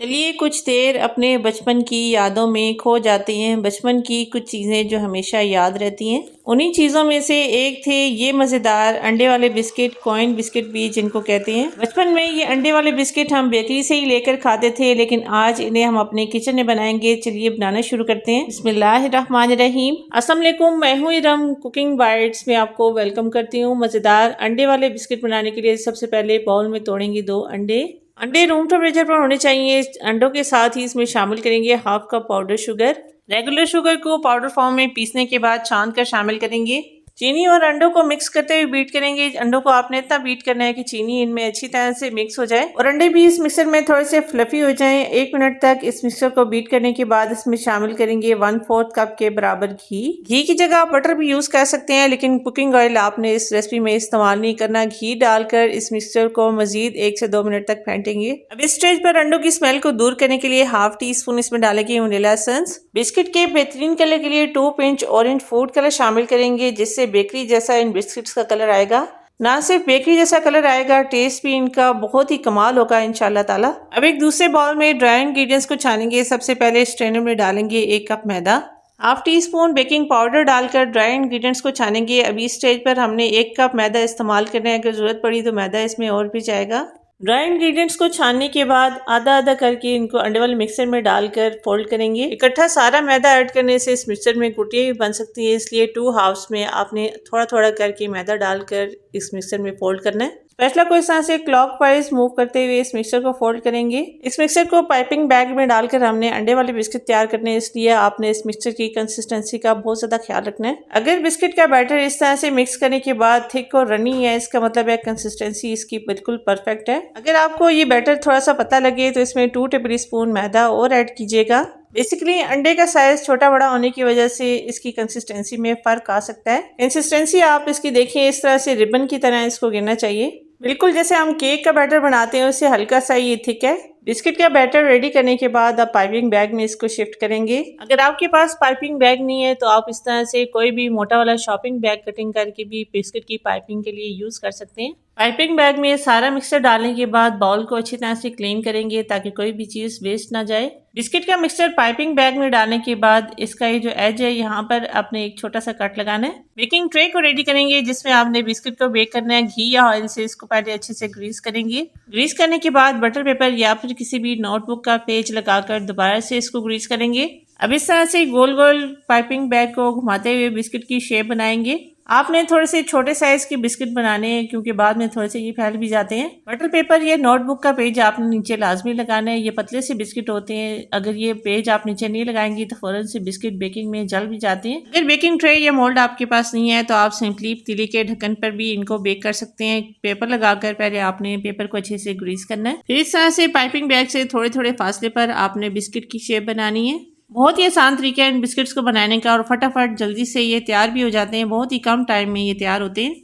चलिए कुछ देर अपने बचपन की यादों में खो जाते हैं। बचपन की कुछ चीज़ें जो हमेशा याद रहती हैं। उन्हीं चीज़ों में से एक थे ये मज़ेदार अंडे वाले बिस्किट, कॉइन बिस्किट भी जिनको कहते हैं। बचपन में ये अंडे वाले बिस्किट हम बेकरी से ही लेकर खाते थे, लेकिन आज इन्हें हम अपने किचन में बनाएंगे। चलिए बनाना शुरू करते हैं। बिस्मिल्लाहिर्रहमानिर्रहीम। अस्सलाम वालेकुम, मैं हूँ इरम कुकिंग बाइट्स में आपको वेलकम करती हूँ। मज़ेदार अंडे वाले बिस्किट बनाने के लिए सबसे पहले बाउल में तोड़ेंगे 2 अंडे। अंडे रूम टेम्परेचर पर होने चाहिए। अंडों के साथ ही इसमें शामिल करेंगे half cup powder sugar. Regular sugar को पाउडर फॉर्म में पीसने के बाद छान कर शामिल करेंगे। चीनी और अंडों को मिक्स करते हुए बीट करेंगे। अंडों को आपने इतना बीट करना है कि चीनी इनमें अच्छी तरह से मिक्स हो जाए और अंडे भी इस मिक्सर में थोड़े से फ्लफी हो जाएं। 1 मिनट तक इस मिक्सर को बीट करने के बाद इसमें शामिल करेंगे 1/4 कप के बराबर घी। घी की जगह आप बटर भी यूज कर सकते हैं, लेकिन कुकिंग ऑयल आपने इस रेसिपी में इस्तेमाल नहीं करना। घी डालकर इस मिक्सचर को मजीद 1 से 2 मिनट तक फेंटेंगे। अब इस स्टेज पर अंडों की स्मेल को दूर करने के लिए हाफ टी स्पून इसमें डालेंगे वनीला एसेंस। बिस्किट के बेहतरीन कलर के लिए 2 पिंच ऑरेंज फूड कलर शामिल करेंगे, जिससे बेकरी जैसा इन बिस्किट्स का कलर आएगा। ना सिर्फ बेकरी जैसा कलर आएगा, टेस्ट भी इनका बहुत ही कमाल होगा इंशाल्लाह ताला। अब एक दूसरे बाउल में ड्राई इंग्रेडिएंट्स को छानेंगे। सबसे पहले स्ट्रेनर में डालेंगे 1 कप मैदा। Half teaspoon baking powder डालकर ड्राई इंग्रेडिएंट्स को छानेंगे। अभी स्टेज पर हमने 1 कप मैदा इस्तेमाल करना है। अगर जरूरत पड़ी तो मैदा इसमें और भी जाएगा। ड्राई इंग्रेडिएंट्स को छानने के बाद आधा आधा करके इनको अंडे वाले मिक्सर में डालकर फोल्ड करेंगे। इकट्ठा सारा मैदा ऐड करने से इस मिक्सर में गुटियाँ भी बन सकती है, इसलिए 2 हाफ्स में आपने थोड़ा थोड़ा करके मैदा डालकर इस मिक्सर में फोल्ड करना है। स्पैचुला को इस तरह से क्लॉकवाइज मूव करते हुए इस मिक्सर को फोल्ड करेंगे। इस मिक्सर को पाइपिंग बैग में डालकर हमने अंडे वाले बिस्किट तैयार करने हैं, इसलिए आपने इस मिक्सर की कंसिस्टेंसी का बहुत ज्यादा ख्याल रखना है। अगर बिस्किट का बैटर इस तरह से मिक्स करने के बाद थिक और रनी है, इसका मतलब है कंसिस्टेंसी इसकी बिल्कुल परफेक्ट है। अगर आपको ये बैटर थोड़ा सा पता लगे तो इसमें 2 टेबल स्पून मैदा और ऐड कीजिएगा। बेसिकली अंडे का साइज छोटा बड़ा होने की वजह से इसकी कंसिस्टेंसी में फर्क आ सकता है। कंसिस्टेंसी आप इसकी देखिए, इस तरह से रिबन की तरह इसको गिरना चाहिए, बिल्कुल जैसे हम केक का बैटर बनाते हैं उससे हल्का सा ये थिक है। बिस्किट का बैटर रेडी करने के बाद आप पाइपिंग बैग में इसको शिफ्ट करेंगे। अगर आपके पास पाइपिंग बैग नहीं है तो आप इस तरह से कोई भी मोटा वाला शॉपिंग बैग कटिंग करके भी बिस्किट की पाइपिंग के लिए यूज कर सकते हैं। पाइपिंग बैग में सारा मिक्सर डालने के बाद बाउल को अच्छी तरह से क्लीन करेंगे ताकि कोई भी चीज वेस्ट ना जाए। बिस्किट का मिक्सचर पाइपिंग बैग में डालने के बाद इसका ये जो एज है यहाँ पर आपने एक छोटा सा कट लगाना है। बेकिंग ट्रे को रेडी करेंगे जिसमें आपने बिस्किट को बेक करना है। घी या ऑयल से इसको पहले अच्छे से ग्रीस करेंगे। ग्रीस करने के बाद बटर पेपर या फिर किसी भी नोटबुक का पेज लगाकर दोबारा से इसको ग्रीस करेंगे। अब इस तरह से गोल गोल पाइपिंग बैग को घुमाते हुए बिस्किट की शेप बनाएंगे। आपने थोड़े से छोटे साइज के बिस्किट बनाने हैं क्योंकि बाद में थोड़े से ये फैल भी जाते हैं। बटर पेपर या नोटबुक का पेज आपने नीचे लाजमी लगाना है। ये पतले से बिस्किट होते हैं, अगर ये पेज आप नीचे नहीं लगाएंगे तो फौरन से बिस्किट बेकिंग में जल भी जाते हैं। अगर बेकिंग ट्रे या मोल्ड आपके पास नहीं है तो आप सिंपली पतीले के ढक्कन पर भी इनको बेक कर सकते हैं। पेपर लगाकर पहले आपने पेपर को अच्छे से ग्रीस करना है। फिर इस तरह से पाइपिंग बैग से थोड़े थोड़े फासले पर आपने बिस्किट की शेप बनानी है। बहुत ही आसान तरीका है इन बिस्किट्स को बनाने का और फटाफट जल्दी से ये तैयार भी हो जाते हैं। बहुत ही कम टाइम में ये तैयार होते हैं।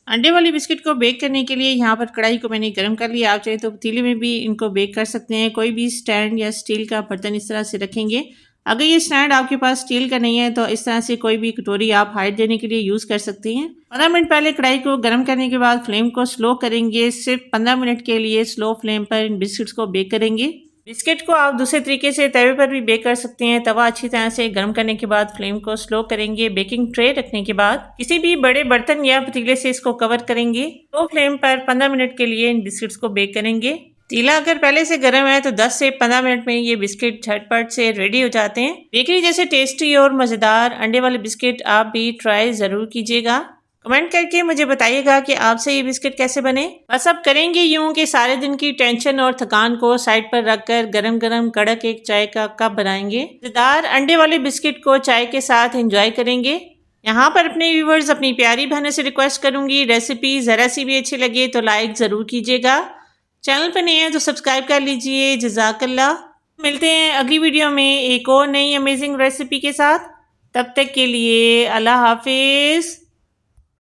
अंडे वाली बिस्किट को बेक करने के लिए यहाँ पर कढ़ाई को मैंने गर्म कर लिया। आप चाहे तो पतीले में भी इनको बेक कर सकते हैं। कोई भी स्टैंड या स्टील का बर्तन इस तरह से रखेंगे। अगर ये स्टैंड आपके पास स्टील का नहीं है तो इस तरह से कोई भी कटोरी आप हाइट देने के लिए यूज कर सकते हैं। 15 मिनट पहले कढ़ाई को गर्म करने के बाद फ्लेम को स्लो करेंगे। सिर्फ 15 मिनट के लिए स्लो फ्लेम पर इन बिस्किट्स को बेक करेंगे। बिस्किट को आप दूसरे तरीके से तवे पर भी बेक कर सकते हैं। तवा अच्छी तरह से गर्म करने के बाद फ्लेम को स्लो करेंगे। बेकिंग ट्रे रखने के बाद किसी भी बड़े बर्तन या पतीले से इसको कवर करेंगे। तो फ्लेम पर 15 मिनट के लिए इन बिस्किट्स को बेक करेंगे। तीला अगर पहले से गर्म है तो 10 से 15 मिनट में ये बिस्किट झटपट से रेडी हो जाते हैं। बेकरी जैसे टेस्टी और मजेदार अंडे वाले बिस्किट आप भी ट्राई जरूर कीजिएगा। कमेंट करके मुझे बताइएगा कि आपसे ये बिस्किट कैसे बने। बस अब करेंगे यूं कि सारे दिन की टेंशन और थकान को साइड पर रखकर गरम गरम कड़क एक चाय का कप बनाएंगे। मजेदार अंडे वाले बिस्किट को चाय के साथ एंजॉय करेंगे। यहाँ पर अपने व्यूवर्स अपनी प्यारी बहनों से रिक्वेस्ट करूंगी, रेसिपी जरा सी भी अच्छी लगे तो लाइक जरूर कीजिएगा। चैनल पर नए हैं तो सब्सक्राइब कर लीजिए। जज़ाकल्लाह। मिलते हैं अगली वीडियो में एक और नई अमेजिंग रेसिपी के साथ। तब तक के लिए अल्लाह हाफिज।